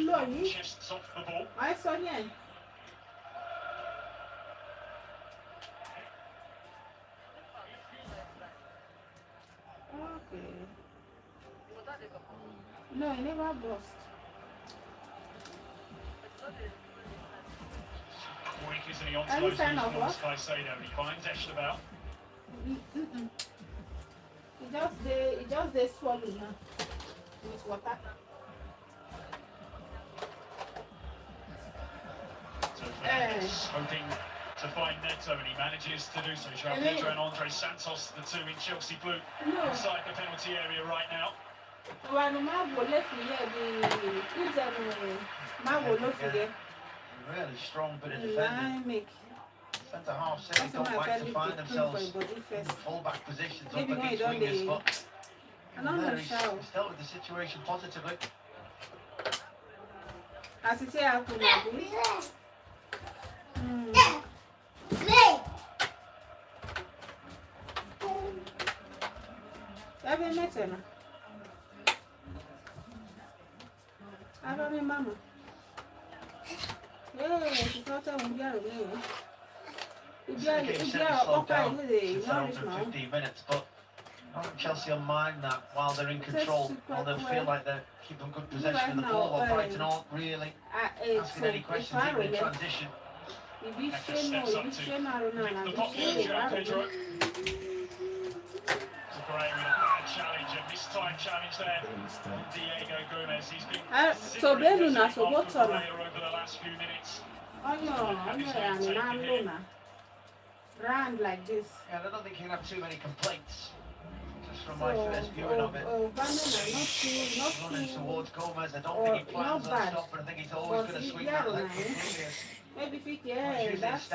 low. Chests off the ball. I saw him. Okay. No, he never bust. Quick, isn't he, onto those loose balls, Caicedo. He finds Eshlerbell. He just they swallow now with water. So Fernandes hoping to find Neto, and he manages to do so. João Pedro and Andre Santos, the two in Chelsea blue, inside the penalty area right now. Really strong bit of defending. Centre half certainly don't like to find themselves in full-back positions up against wingers, but he's dealt with the situation positively. As you say, I could not do it. Have you met her? Have you mama? Yeah, she's not a woman. It's slowed down since around 15 minutes, but I think Chelsea will mind that while they're in control, while they'll feel like they're keeping good possession of the ball, while Brighton aren't really asking any questions even in transition. Steps up to the box for João Pedro. Kukurea with a bad challenge, a mistime challenge there. Diego Gomez, he's been considerably over the last few minutes. Round like this. Yeah, I don't think he can have too many complaints. Just from my first viewing of it. Running towards Gomez, I don't think he plans on stopping. I think he's always going to swing that leg completely. Maybe 50, that's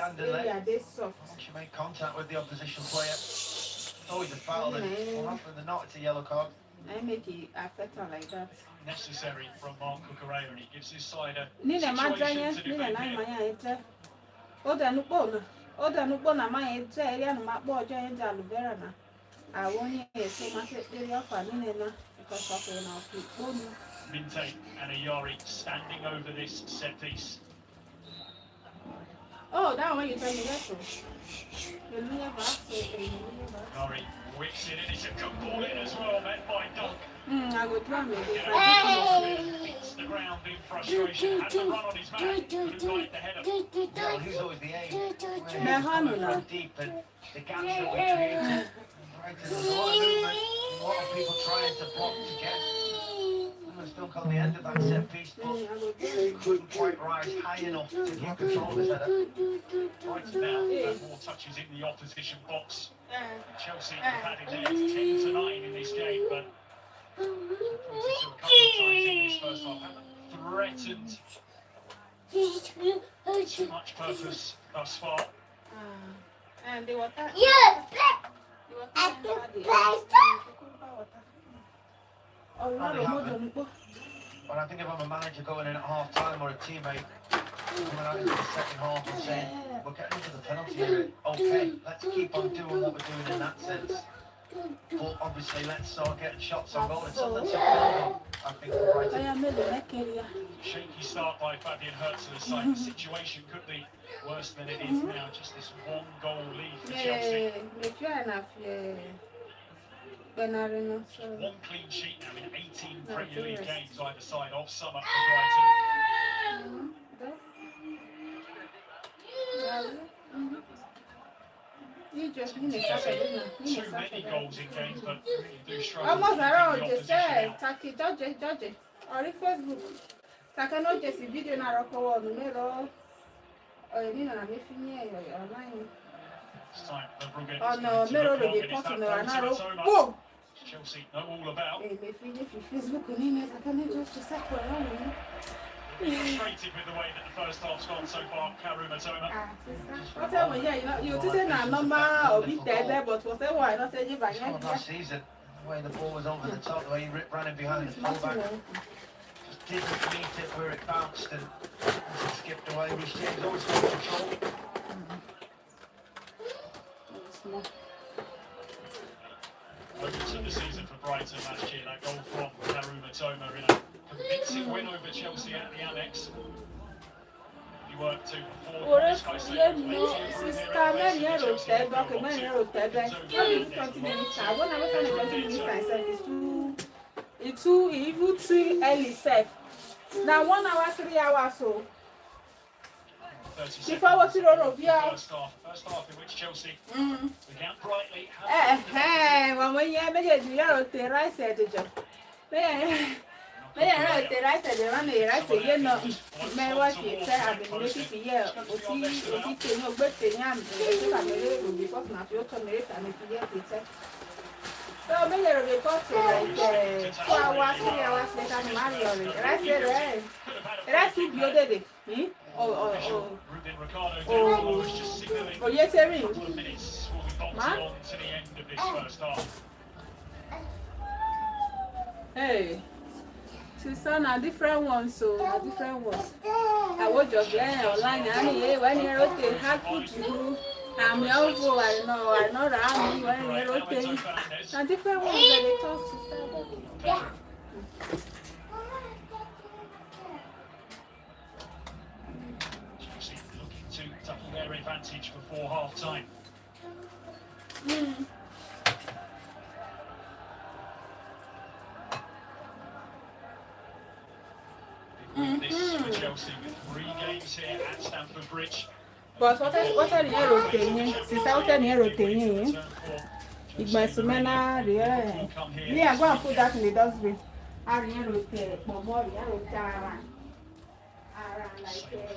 this soft. Once you make contact with the opposition player, it's always a foul. And more often than not, it's a yellow card. I make it affect her like that. Necessary from Mark Kukurea, and he gives his side a situation to defend here. na my area no makpo ojo en da Aluvera na awon yen so ma se dere ofa ni na because of na fi Minte and Ayari standing over this set piece. Oh, that one you tell me that. Ayari whips it in, it's a good ball in as well, met by Dunk. I go try me. Beats the ground in frustration, had the run on his man, couldn't guide the header. Well, he's always the aim. We're deep, and the gaps that we created. Right, there's a lot of movement, a lot of people trying to block to get. We're still on the end of that set piece, but couldn't quite rise high enough to keep control of his header. Right now, there's more touches in the opposition box. Chelsea have had it there 10-9 in this game, but a couple of times in this first half haven't threatened too much purpose thus far. And they were But I think if I'm a manager going in at half time or a teammate coming out into the second half and saying, we're getting into the penalty area, okay, let's keep on doing what we're doing in that sense. But obviously, let's start getting shots on goal. It's something to build on, I think, for Brighton. Shaky start by Fabian Hertz to the side. The situation could be worse than it is now. Just this one goal lead for Chelsea. One clean sheet now in 18 Premier League games either side of summer for Brighton. Too many goals in games, but really do struggle. Almost around the the opposition say, out. Taki, Judge, or Facebook. Taka no just video na roko numero. You know, I'm online. It's time for Brugge. Oh no, mero to be look post long, no and it's that anaro. goal to Matoma. Boom. Chelsea know all about. Eh, me Facebook ni na taka no just say ko na. Frustrated with the way that the first half's gone so far, Karu Matoma. Whatever, yeah, you say na number or bit there, but whatever, I not say you by Scored last season, the way the ball was over the top, the way he ran in behind the fullback. Just didn't meet it where it bounced and skipped away. Rich James always got control. Over to the season for Brighton last year, that goal from Karu Matoma in a convincing win over Chelsea at the Annex. He worked to before this by saying it's too even 3 early safe. Now 1 hour, 3 hours so. Before what you don't know, First half in which Chelsea Mm. began brightly. When you make it, you are the right side of the job. They are the right side, they run the right side, you know. May what you say, I've been making for years. But he no good thing, I'm because now you're to make and if you get it. So, many of the reports like 2 hours, 3 hours later, Mario, right there, right to the other day. Oh, yes, I Couple of minutes will be bolted on to the end of this first half. Hey, sister, na different ones, so na different ones. I watch your game online, and when you rotate, hard food to do. I'm your I know that when you rotate. Na different ones that they talk, sister. Chelsea looking to double their advantage before half time. This for Chelsea with 3 games here at Stamford Bridge. But what are the rotating? Sister, what are the rotating? It must mean, yeah, go and put that in the dustbin. I rotate, more,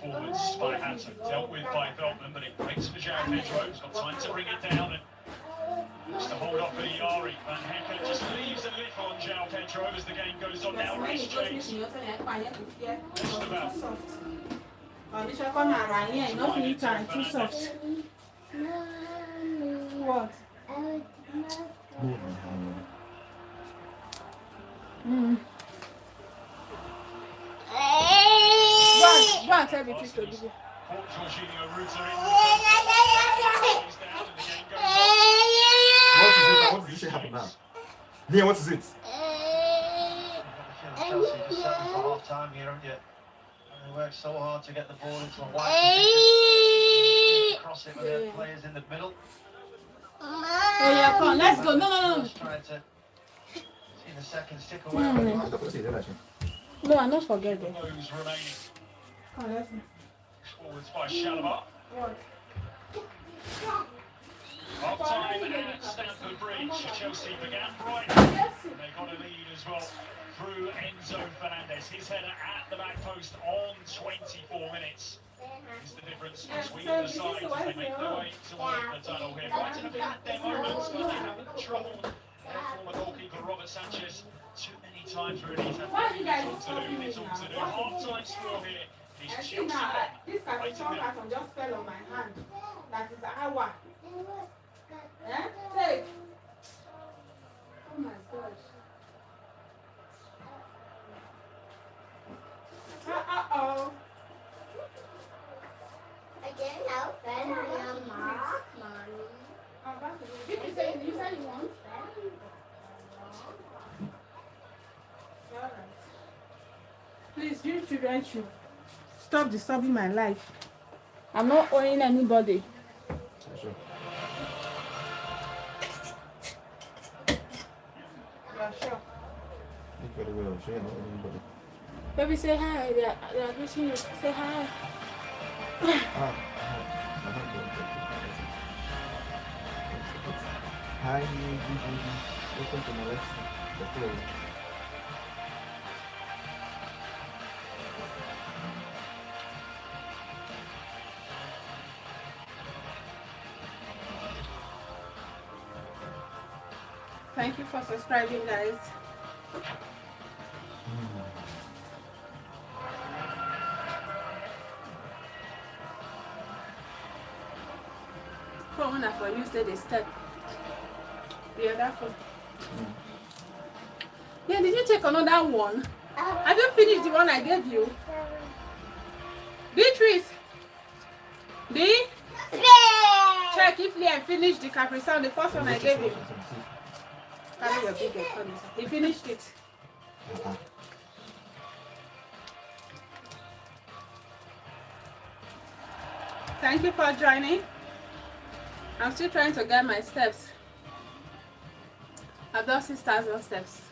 Forwards by Hatter, dealt with by Veltman, but it breaks for João Pedro. He's got time to bring it down and looks to hold off for Iari. Van Hekken just leaves a little on João Pedro as the game goes on now. Rich James. Just about. Too soft. What? Go and tell me to do it. Jorginho Ruta in. What did you say happened now? Nia, what is it? Chelsea just setting for half time here, aren't you? They work so hard to get the ball into a wide position. Cross it with their players in the middle. Oh yeah, come on, let's go. No. Just trying to see the seconds tick away. No, I'm not forgetting. Those remaining. Come on, let's go. Forwards by Shalaba. Half time at Stamford Bridge. Chelsea began bright. They got a lead as well through Enzo Fernandez. His header at the back post on 24 minutes. Is the difference between the sides as they make their way toward the tunnel here. Brighton have had their moments, but they haven't troubled their former goalkeeper Robert Sanchez too many times really. He's had little to do. Half-time score here is Chelsea 1. This carton just fell on my hand. That is our. Take. Oh my gosh. Uh-oh. I didn't know Ben and Mom. You said you want? children should stop disturbing my life. I'm not owing anybody. Sure. Yeah, sure. Look very well. She ain't not anybody. Baby, say hi. They are wishing you. Say hi. Hi, welcome to my lesson. The flow. Thank you for subscribing, guys. For when I for you said the step. The other phone. Yeah, did you take another one? Have you finished the one I gave you? Beatrice! D? Check if Liam finished the Capri Sun, the first one I gave you. Carry your big head. He finished it. Thank you for joining. I'm still trying to get my steps. I've done 6,000 steps.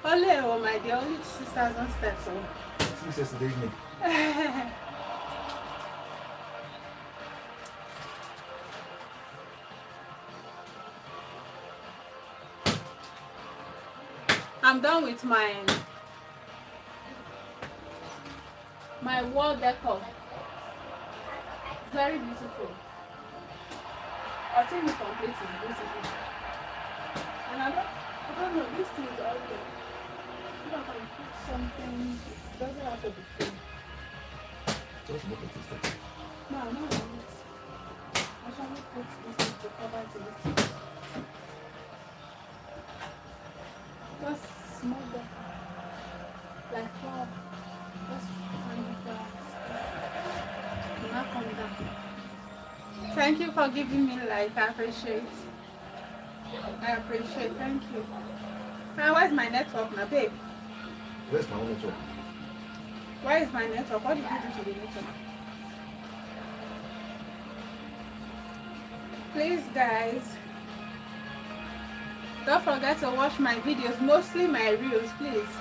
Only, oh my dear, only 6,000 steps. Oh. Since yesterday evening. I'm done with my wall decor. Very beautiful. I think the complete is beautiful. And I don't know, this thing is all there. If I can put something, it doesn't have to be full. Just look at this thing. No, I know it. I shall not put this to cover it. Just small decor. Like flower. Just find the flowers. Not come down. Thank you for giving me life. I appreciate. Thank you. Now, where's my network now, babe? Where's my own network? Where is my network? What did you do to the network? Please, guys, don't forget to watch my videos, mostly my reels, please.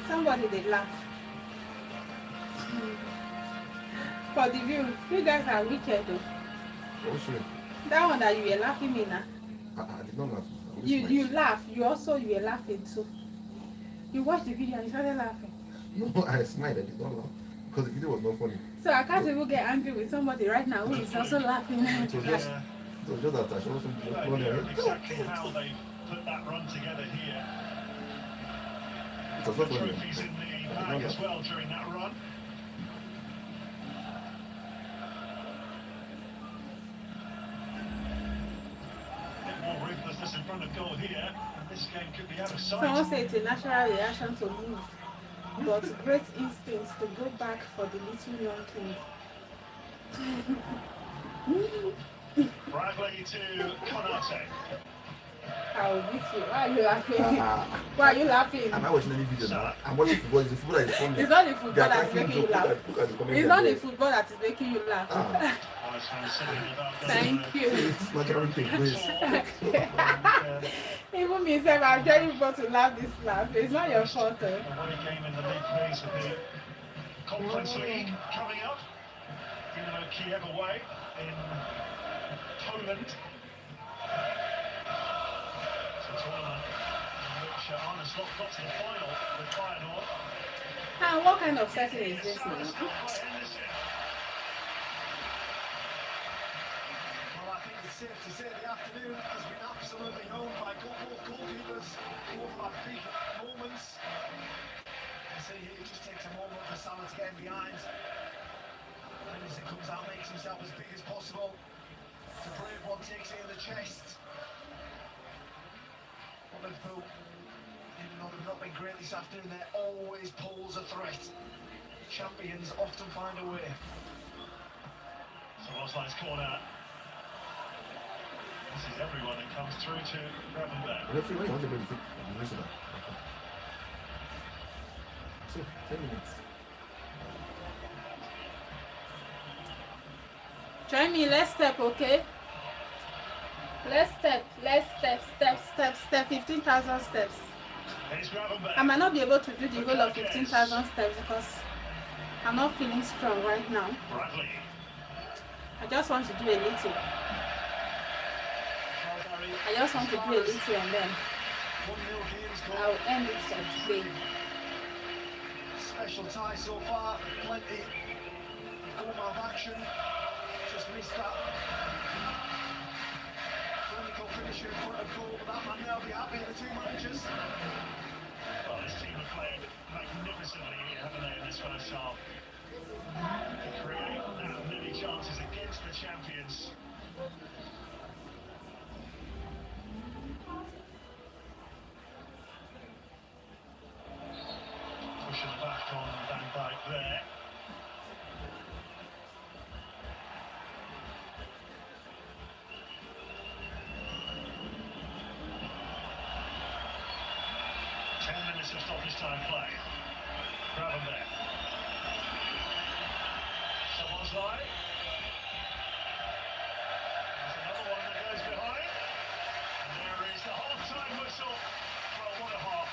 Somebody they laugh. For the view, you guys are wicked though. What's your? That one that you were laughing in now. I did not laugh. You laugh. You were laughing too. You watched the video and you started laughing. No, I smiled. I did not laugh because the video was not funny. So I can't even get angry with somebody right now who is also laughing. It was just that I showed some funny. Exactly how they put that run together here. It was not funny. Trophies in the bag as well during that run. More ruthlessness in front of goal here, and this game could be out of sight. Someone said it's a natural reaction to move, but great instincts to go back for the little young king. Bradley to Konate. I'll beat you. Why are you laughing? Why are you laughing? I'm not watching any video now. I'm watching football. It's the football that is funny. It's not the football that is making you laugh. It's not the football that is making you laugh. Thank you. It's not everything, please. Even me, sir, I'm trying people to laugh this laugh. It's not your fault. Away game in the league phase of the Conference League coming up. Dinamo Kiev away in Poland. It's a tournament in which Arne Slot got to the final with Feyenoord. And what kind of setting is this now? Well, I think it's safe to say the afternoon has been absolutely owned by both goalkeepers, both by big moments. You see here, it just takes a moment for Salah to get in behind. And as it comes out, makes himself as big as possible. The brave one takes it in the chest. But Liverpool, even though they've not been great this afternoon, they're always pose a threat. Champions often find a way. So Roslein's corner. This is everyone that comes through to Gravenberg. So, 10 minutes. Join me, let's step, okay? Let's step, 15,000 steps. I might not be able to do the whole of 15,000 steps because I'm not feeling strong right now. I just want to do a little. I just want to do a little and then I'll end it for today. Special tie so far, plenty of action. Just missed that clinical finisher in front of goal, but that man now be happy, the two managers. Well, this team have played magnificently, haven't they, in this first half? Create many chances against the champions. Pushing back on Van Dijk there. Minutes of stoppage time play. Gravenberg. Someone's line. There's another one that goes behind. And there is the half-time whistle. Well, what a half.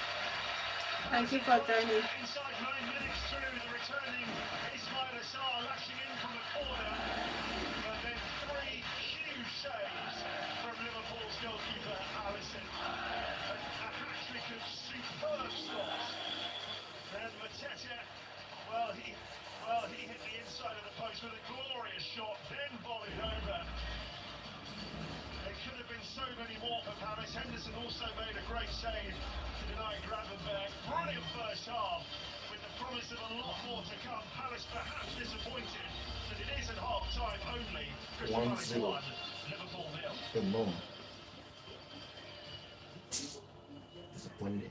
Thank you for joining. Inside 9 minutes through, the returning Ismail Assar lashing in from the corner. And then 3 huge saves from Liverpool's goalkeeper, Alisson. A hat-trick of superb stops. And Mateta, well, he hit the inside of the post with a glorious shot, then volleyed over. There could have been so many more for Palace. Henderson also made a great save to deny Gravenberg. Brilliant first half, with the promise of a lot more to come. Palace perhaps disappointed that it is at half-time only. Crystal Palace 1, Liverpool 0. Good long. Disappointed.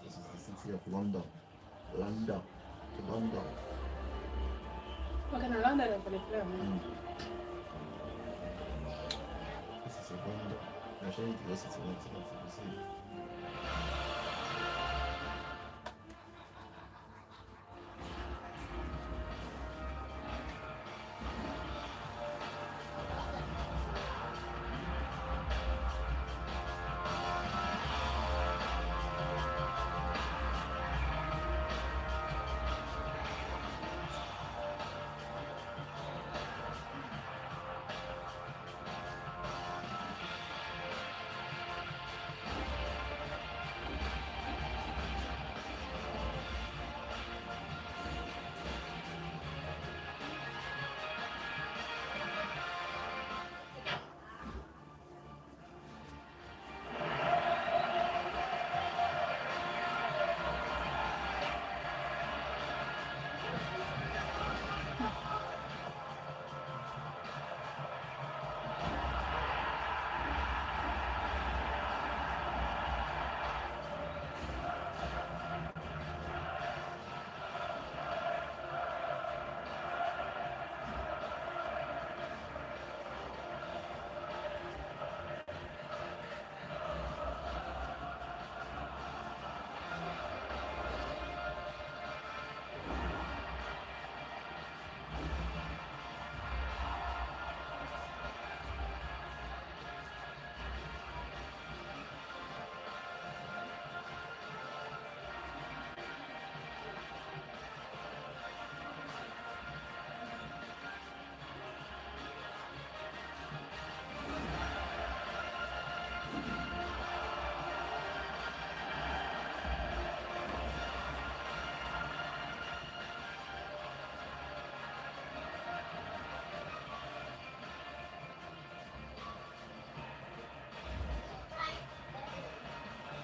This is the city of London. London. London. Okay, now London is for the player. This is a London. I'm showing you the city. Let's see.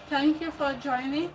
Thank you for joining.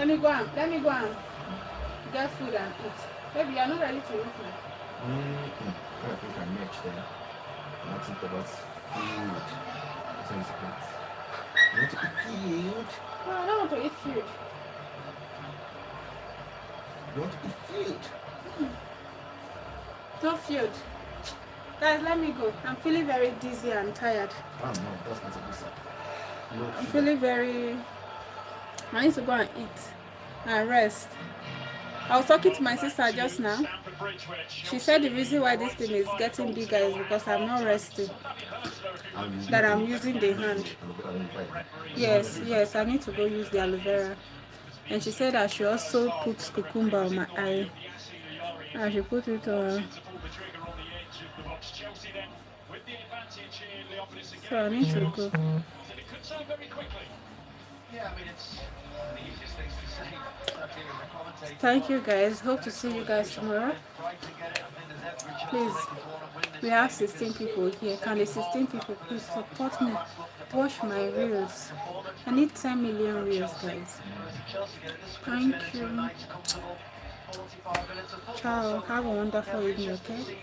Let me go and get food and eat. Baby, you're not ready to eat now. I think I matched there. I'm not thinking about food. That's how you say it. You want to eat food? No, I don't want to eat food. You want to eat food? No food. Guys, let me go. I'm feeling very dizzy and tired. Oh no, that's not a good sign. I'm feeling very... I need to go and eat and rest. I was talking to my sister just now. She said the reason why this thing is getting bigger is because I'm not resting. That I'm using the hand. Yes, I need to go use the aloe vera. And she said I should also put cucumber on my eye. I should put it on. So I need to go. Thank you guys. Hope to see you guys tomorrow. Please, we have 16 people here. Can the 16 people please support me? Watch my reels. I need 10 million reels, guys. Thank you. Ciao. Have a wonderful evening, okay?